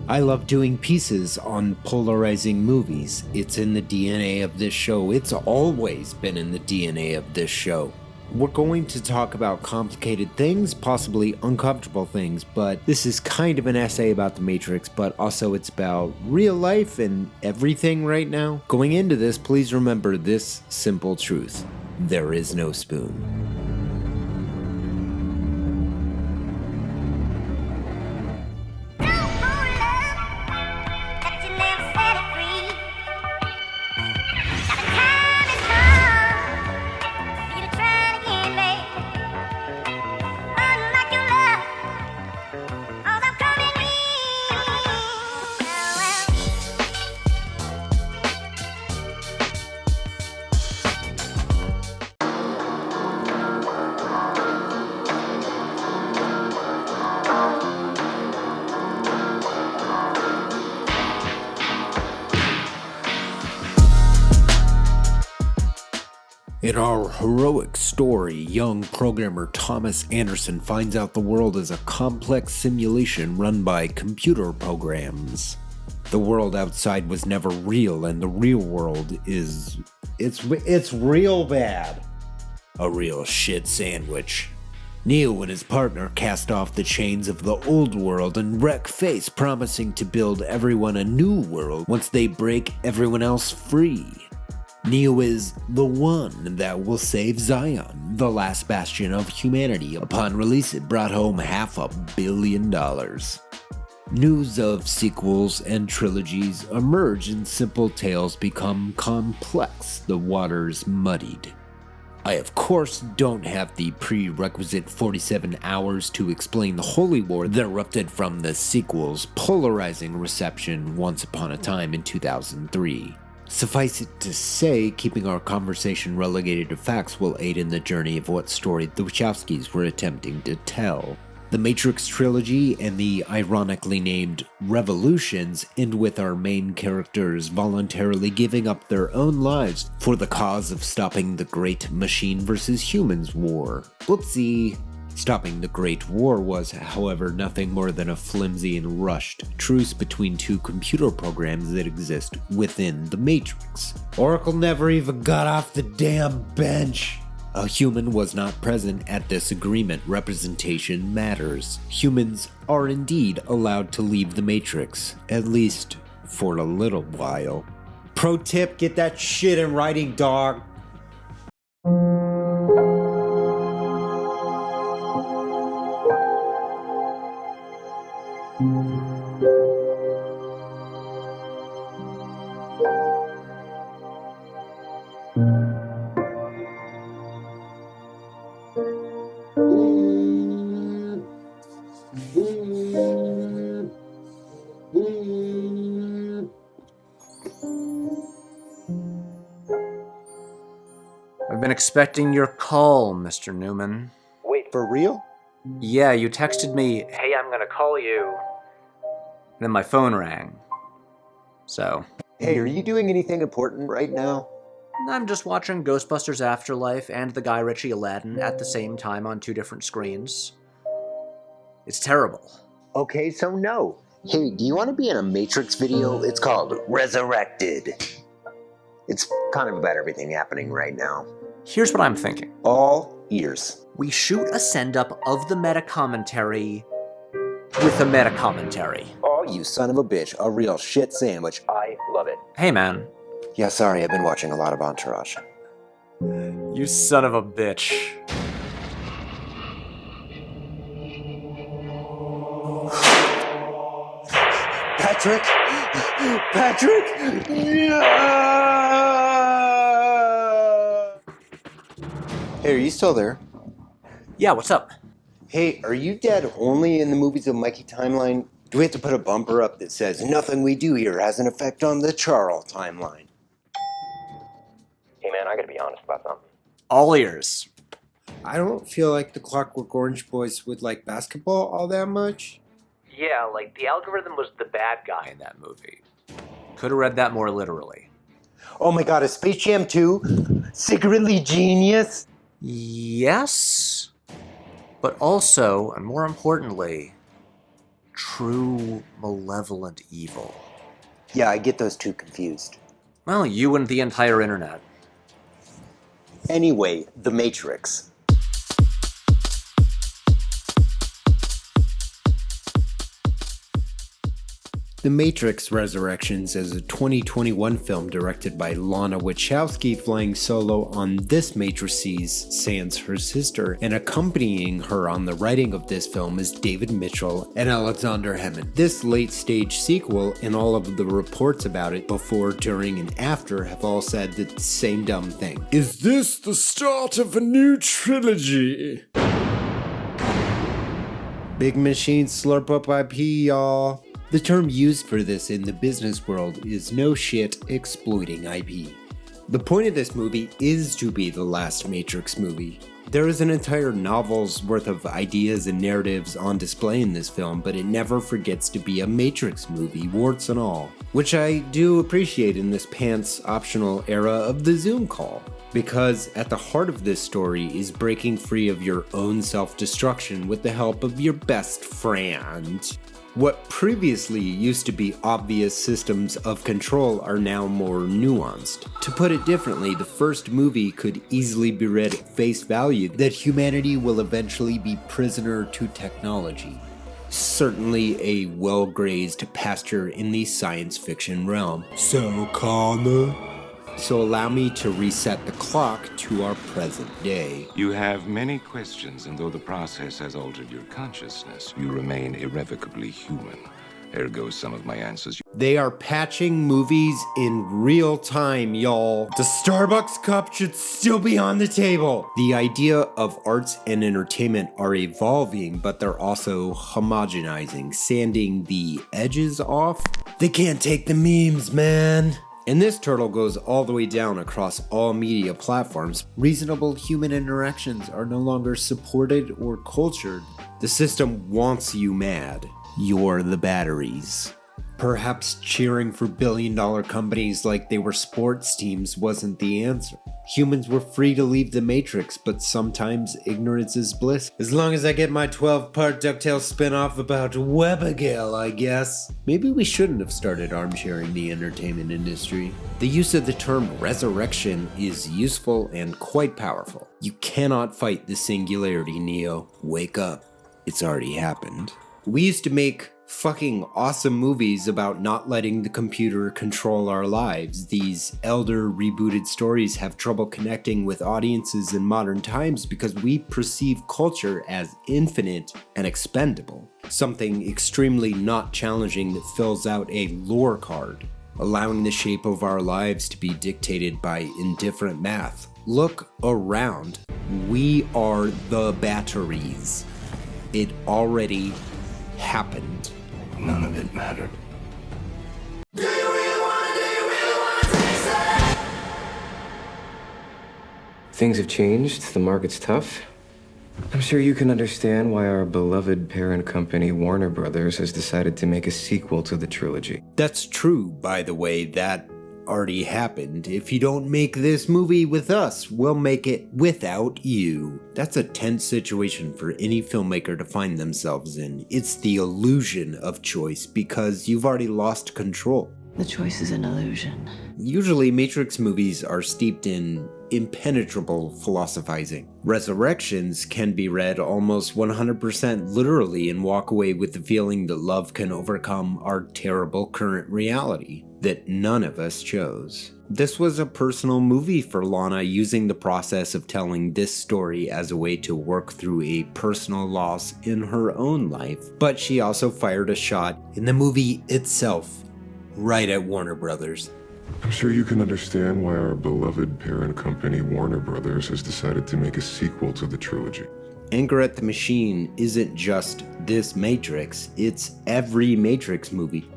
I love doing pieces on polarizing movies. It's in the DNA of this show. It's always been in the DNA of this show. We're going to talk about complicated things, possibly uncomfortable things, but this is kind of an essay about the Matrix, but also it's about real life and everything right now. Going into this, please remember this simple truth. There is no spoon. In our heroic story, young programmer Thomas Anderson finds out the world is a complex simulation run by computer programs. The world outside was never real, and the real world is... It's real bad. A real shit sandwich. Neo and his partner cast off the chains of the old world and wreck face, promising to build everyone a new world once they break everyone else free. Neo is the one that will save Zion, the last bastion of humanity. Upon release, it brought home $500 million. News of sequels and trilogies emerge and simple tales become complex, the waters muddied. I of course don't have the prerequisite 47 hours to explain the holy war that erupted from the sequel's polarizing reception once upon a time in 2003. Suffice it to say, keeping our conversation relegated to facts will aid in the journey of what story the Wachowskis were attempting to tell. The Matrix trilogy and the ironically named Revolutions end with our main characters voluntarily giving up their own lives for the cause of stopping the Great Machine vs. Humans war. Oopsie. Stopping the Great War was, however, nothing more than a flimsy and rushed truce between two computer programs that exist within the Matrix. Oracle never even got off the damn bench. A human was not present at this agreement. Representation matters. Humans are indeed allowed to leave the Matrix, at least for a little while. Pro tip, get that shit in writing, dog. I've been expecting your call, Mr. Newman. Wait, for real? Yeah, you texted me, "Hey, I'm gonna call you." And then my phone rang. So. Hey, are you doing anything important right now? I'm just watching Ghostbusters Afterlife and the Guy Ritchie Aladdin at the same time on 2 different screens. It's terrible. Okay, so no. Hey, do you want to be in a Matrix video? It's called Resurrected. It's kind of about everything happening right now. Here's what I'm thinking. All ears. We shoot a send-up of the meta-commentary with a meta-commentary. Oh, you son of a bitch. A real shit sandwich. I love it. Hey, man. Yeah, sorry, I've been watching a lot of Entourage. You son of a bitch. Patrick! Patrick! Yeah! Hey, are you still there? Yeah, what's up? Hey, are you dead only in the movies of Mikey timeline? Do we have to put a bumper up that says, nothing we do here has an effect on the Charles timeline? Hey man, I gotta be honest about something. All ears. I don't feel like the Clockwork Orange boys would like basketball all that much. Yeah, like the algorithm was the bad guy in that movie. Could have read that more literally. Oh my god, is Space Jam 2 secretly genius? Yes, but also, and more importantly, true malevolent evil. Yeah, I get those two confused. Well, you and the entire internet. Anyway, The Matrix. The Matrix Resurrections is a 2021 film directed by Lana Wachowski, flying solo on this Matrices sans her sister, and accompanying her on the writing of this film is David Mitchell and Alexander Hammond. This late-stage sequel and all of the reports about it before, during, and after have all said the same dumb thing. Is this the start of a new trilogy? Big machines slurp up IP, y'all. The term used for this in the business world is no shit exploiting IP. The point of this movie is to be the last Matrix movie. There is an entire novel's worth of ideas and narratives on display in this film, but it never forgets to be a Matrix movie, warts and all. Which I do appreciate in this pants optional era of the Zoom call. Because at the heart of this story is breaking free of your own self-destruction with the help of your best friend. What previously used to be obvious systems of control are now more nuanced. To put it differently, the first movie could easily be read at face value that humanity will eventually be prisoner to technology. Certainly a well-grazed pasture in the science fiction realm. So, Connor? So allow me to reset the clock to our present day. You have many questions, and though the process has altered your consciousness, you remain irrevocably human. Ergo, some of my answers. They are patching movies in real time, y'all. The Starbucks cup should still be on the table. The idea of arts and entertainment are evolving, but they're also homogenizing, sanding the edges off. They can't take the memes, man. And this turtle goes all the way down across all media platforms. Reasonable human interactions are no longer supported or cultured. The system wants you mad. You're the batteries. Perhaps cheering for billion-dollar companies like they were sports teams wasn't the answer. Humans were free to leave the Matrix, but sometimes ignorance is bliss. As long as I get my 12-part DuckTales spin-off about Webigail, I guess. Maybe we shouldn't have started armchairing the entertainment industry. The use of the term resurrection is useful and quite powerful. You cannot fight the singularity, Neo. Wake up. It's already happened. We used to make fucking awesome movies about not letting the computer control our lives. These elder rebooted stories have trouble connecting with audiences in modern times because we perceive culture as infinite and expendable. Something extremely not challenging that fills out a lore card, allowing the shape of our lives to be dictated by indifferent math. Look around. We are the batteries. It already happened. None of it mattered. Do you really want to taste it? Things have changed, the market's tough. I'm sure you can understand why our beloved parent company, Warner Brothers, has decided to make a sequel to the trilogy. That's true, by the way. That already happened. If you don't make this movie with us, we'll make it without you. That's a tense situation for any filmmaker to find themselves in. It's the illusion of choice because you've already lost control. The choice is an illusion. Usually, Matrix movies are steeped in impenetrable philosophizing. Resurrections can be read almost 100% literally and walk away with the feeling that love can overcome our terrible current reality that none of us chose. This was a personal movie for Lana, using the process of telling this story as a way to work through a personal loss in her own life. But she also fired a shot in the movie itself, right at Warner Brothers. I'm sure you can understand why our beloved parent company, Warner Brothers, has decided to make a sequel to the trilogy. Anger at the Machine isn't just this Matrix, it's every Matrix movie.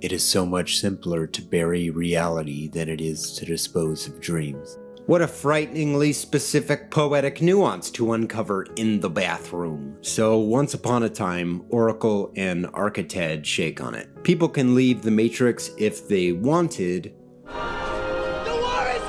It is so much simpler to bury reality than it is to dispose of dreams. What a frighteningly specific poetic nuance to uncover in the bathroom. So once upon a time, Oracle and Archited shake on it. People can leave the Matrix if they wanted. The war is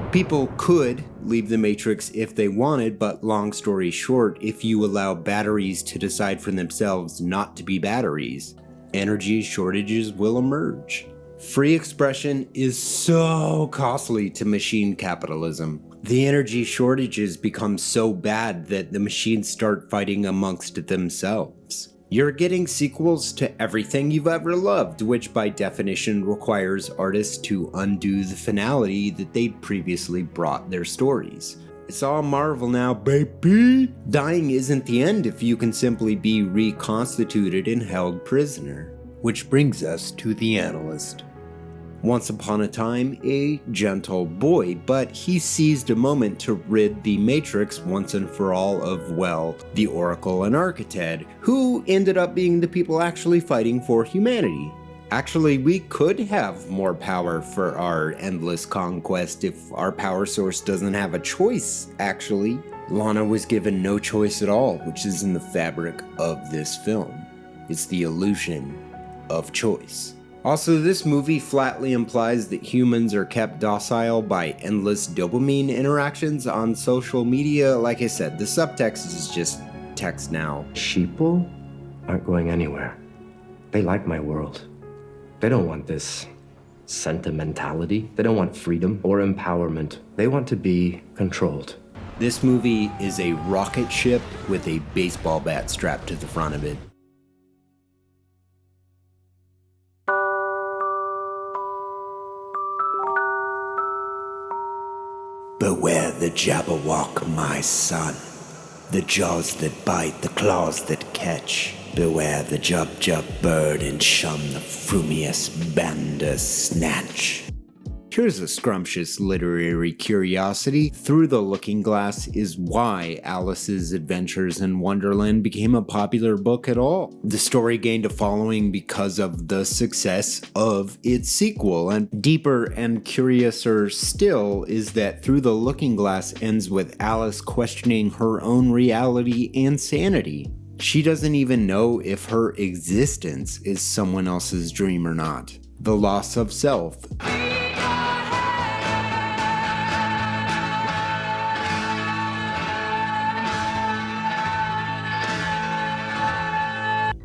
over! People could leave the Matrix if they wanted, but long story short, if you allow batteries to decide for themselves not to be batteries, energy shortages will emerge. Free expression is so costly to machine capitalism. The energy shortages become so bad that the machines start fighting amongst themselves. You're getting sequels to everything you've ever loved, which by definition requires artists to undo the finality that they'd previously brought their stories. It's all Marvel now, baby! Dying isn't the end if you can simply be reconstituted and held prisoner. Which brings us to the analyst. Once upon a time, a gentle boy, but he seized a moment to rid the Matrix once and for all of, well, the Oracle and Archited, who ended up being the people actually fighting for humanity. Actually, we could have more power for our endless conquest if our power source doesn't have a choice, actually. Lana was given no choice at all, which is in the fabric of this film. It's the illusion of choice. Also, this movie flatly implies that humans are kept docile by endless dopamine interactions on social media. Like I said, the subtext is just text now. Sheeple aren't going anywhere. They like my world. They don't want this sentimentality. They don't want freedom or empowerment. They want to be controlled. This movie is a rocket ship with a baseball bat strapped to the front of it. Beware the Jabberwock, my son. The jaws that bite, the claws that catch. Beware the jub bird and shun the frumious bandersnatch. Here's a scrumptious literary curiosity. Through the Looking Glass is why Alice's Adventures in Wonderland became a popular book at all. The story gained a following because of the success of its sequel, and deeper and curiouser still is that Through the Looking Glass ends with Alice questioning her own reality and sanity. She doesn't even know if her existence is someone else's dream or not. The loss of self.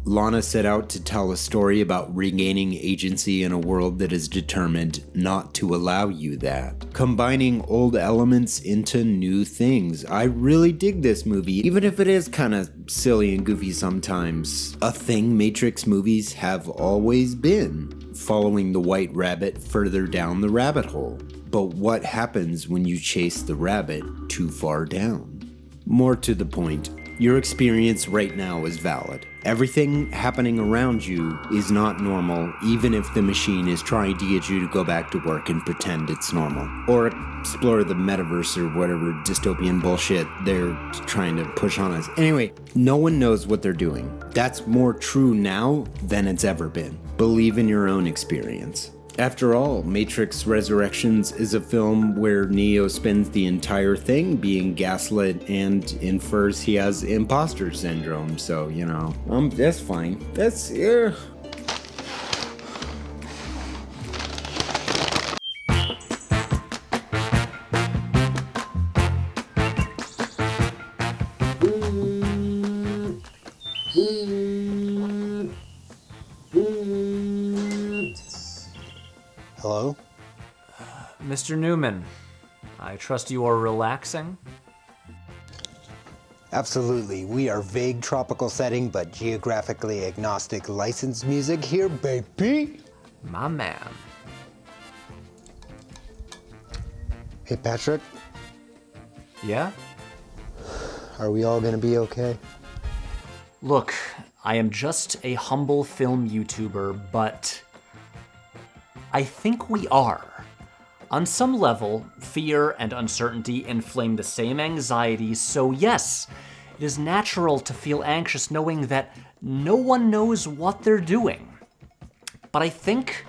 Lana set out to tell a story about regaining agency in a world that is determined not to allow you that. Combining old elements into new things. I really dig this movie, even if it is kind of silly and goofy sometimes. A thing Matrix movies have always been. Following the white rabbit further down the rabbit hole. But what happens when you chase the rabbit too far down? More to the point, your experience right now is valid. Everything happening around you is not normal, even if the machine is trying to get you to go back to work and pretend it's normal. Or explore the metaverse or whatever dystopian bullshit they're trying to push on us. Anyway, no one knows what they're doing. That's more true now than it's ever been. Believe in your own experience. After all, Matrix Resurrections is a film where Neo spends the entire thing being gaslit and infers he has imposter syndrome, so, you know, that's fine. That's, Hello? Mr. Newman, I trust you are relaxing? Absolutely. We are vague tropical setting, but geographically agnostic licensed music here, baby. My man. Hey, Patrick, Yeah? are we all gonna be okay? Look, I am just a humble film YouTuber, but I think we are. On some level, fear and uncertainty inflame the same anxieties, so yes, it is natural to feel anxious knowing that no one knows what they're doing. But I think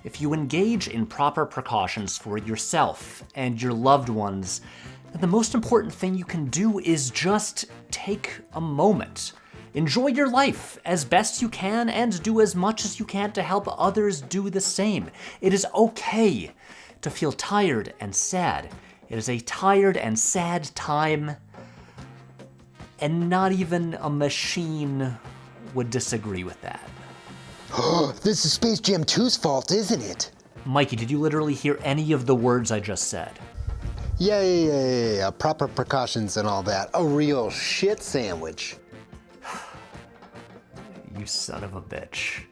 if you engage in proper precautions for yourself and your loved ones, then the most important thing you can do is just take a moment. Enjoy your life as best you can and do as much as you can to help others do the same. It is okay to feel tired and sad. It is a tired and sad time, and not even a machine would disagree with that. This is Space Jam 2's fault, isn't it? Mikey, did you literally hear any of the words I just said? Yeah. Proper precautions and all that. A real shit sandwich. You son of a bitch.